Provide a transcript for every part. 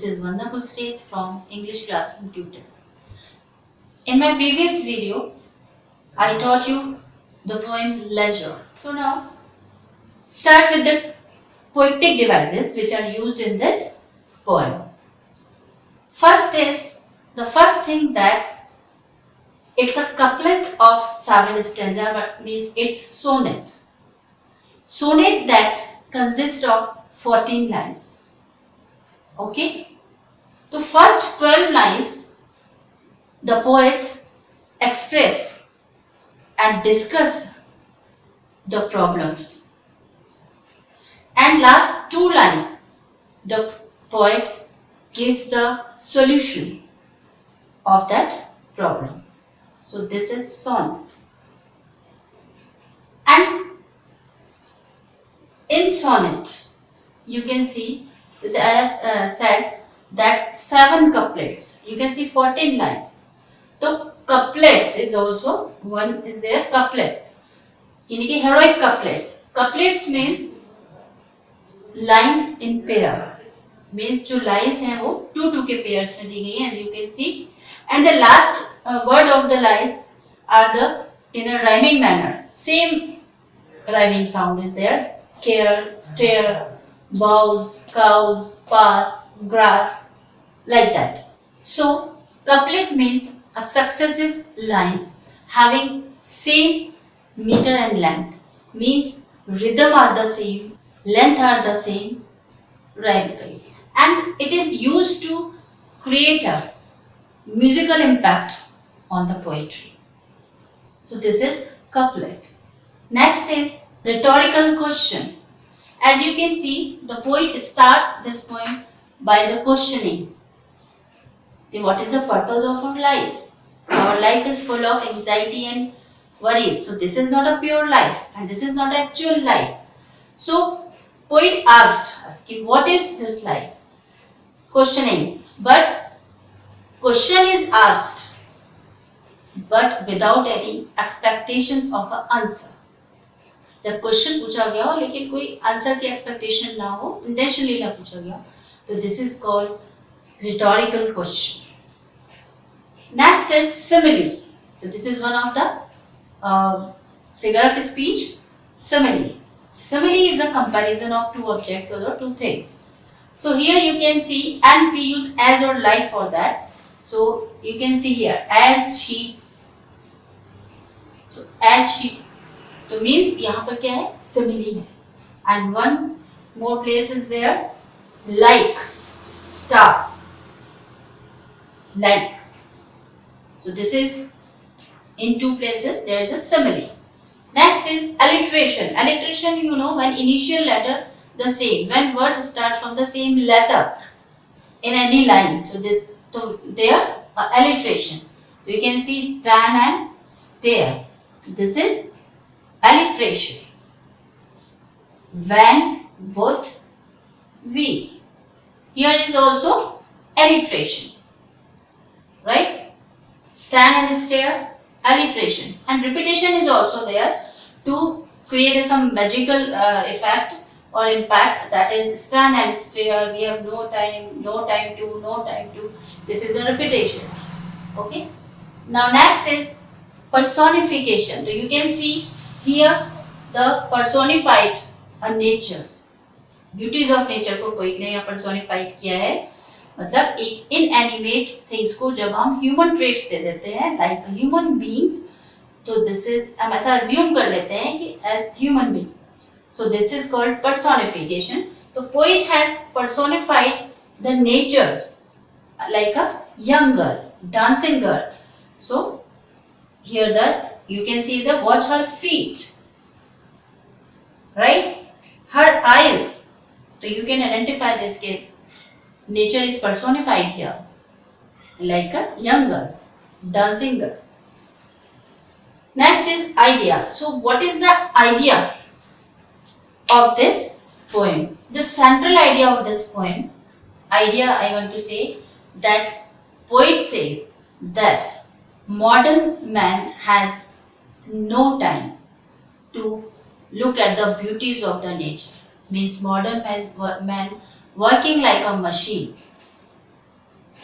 is Vandana Stage from English Classroom Tutor. In my previous video, I taught you the poem Leisure. So now, start with the poetic devices which are used in this poem. First is, the first thing that it's a couplet of 7 stanza, but means it's sonnet. Sonnet that consists of 14 lines. Okay? The first 12 lines, the poet express and discuss the problems. And last 2 lines, the poet gives the solution of that problem. So this is sonnet. And in sonnet, you can see, as I have said, that 7 couplets. You can see 14 lines. So couplets is also, one is there, couplets. यानी कि heroic couplets. Couplets means line in pair. Means जो lines हैं वो 2-2 के pairs में दी गई हैं, as you can see. And the last word of the lines are the in a rhyming manner. Same rhyming sound is there. Care, stare, bows, cows, pass, grass, like that. So, couplet means a successive lines having same meter and length. Means rhythm are the same, length are the same, rhythmically. And it is used to create a musical impact on the poetry. So this is couplet. Next is rhetorical question. As you can see, the poet starts this poem by the questioning. What is the purpose of our life? Our life is full of anxiety and worries. So this is not a pure life and this is not actual life. So poet asked us, what is this life? Questioning. But question is asked but without any expectations of an answer. जब question पूछा गया हो लेकिन कोई answer की expectation ना हो, intentionally ना पूछा गया, तो this is called rhetorical question. Next is simile. So this is one of the figure of speech. Simile. Simile is a comparison of 2 objects or 2 things. So here you can see, and we use as or like for that. So you can see here, as she. So as she. तो means यहाँ पर क्या है, simile है. And one more place is there, like, stars, like. So this is in 2 places there is a simile. Next is alliteration. Alliteration, you know, when initial letter the same, when words start from the same letter in any line. So this, so there alliteration. You can see stand and stare. This is alliteration. When, would, we. Here is also alliteration. Right? Stand and stare, alliteration. And repetition is also there to create some magical effect or impact. That is stand and stare. We have no time, no time to, no time to. This is a repetition. Okay? Now next is personification. So you can see here the personified natures, beauties of nature को कोई ने यहाँ personified किया है. मतलब एक inanimate things को जब हम human traits दे देते हैं like human beings, तो this is हम ऐसा assume कर लेते हैं कि as human being. So this is called personification. So poet has personified the natures like a young girl, dancing girl. So here you can see watch her feet, right? Her eyes. So you can identify this case. Nature is personified here like a young girl, dancing girl. Next is idea. So what is the idea of this poem? The central idea of this poem, I want to say that poet says that modern man has no time to look at the beauties of the nature. Means modern man working like a machine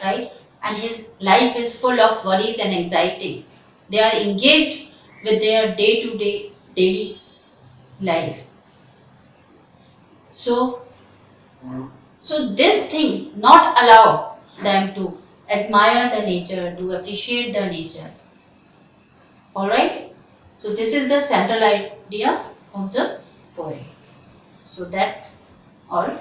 right? And his life is full of worries and anxieties. They are engaged with their day-to-day daily life. So, this thing not allow them to admire the nature, to appreciate the nature. Alright? So this is the central idea of the poem. So that's all.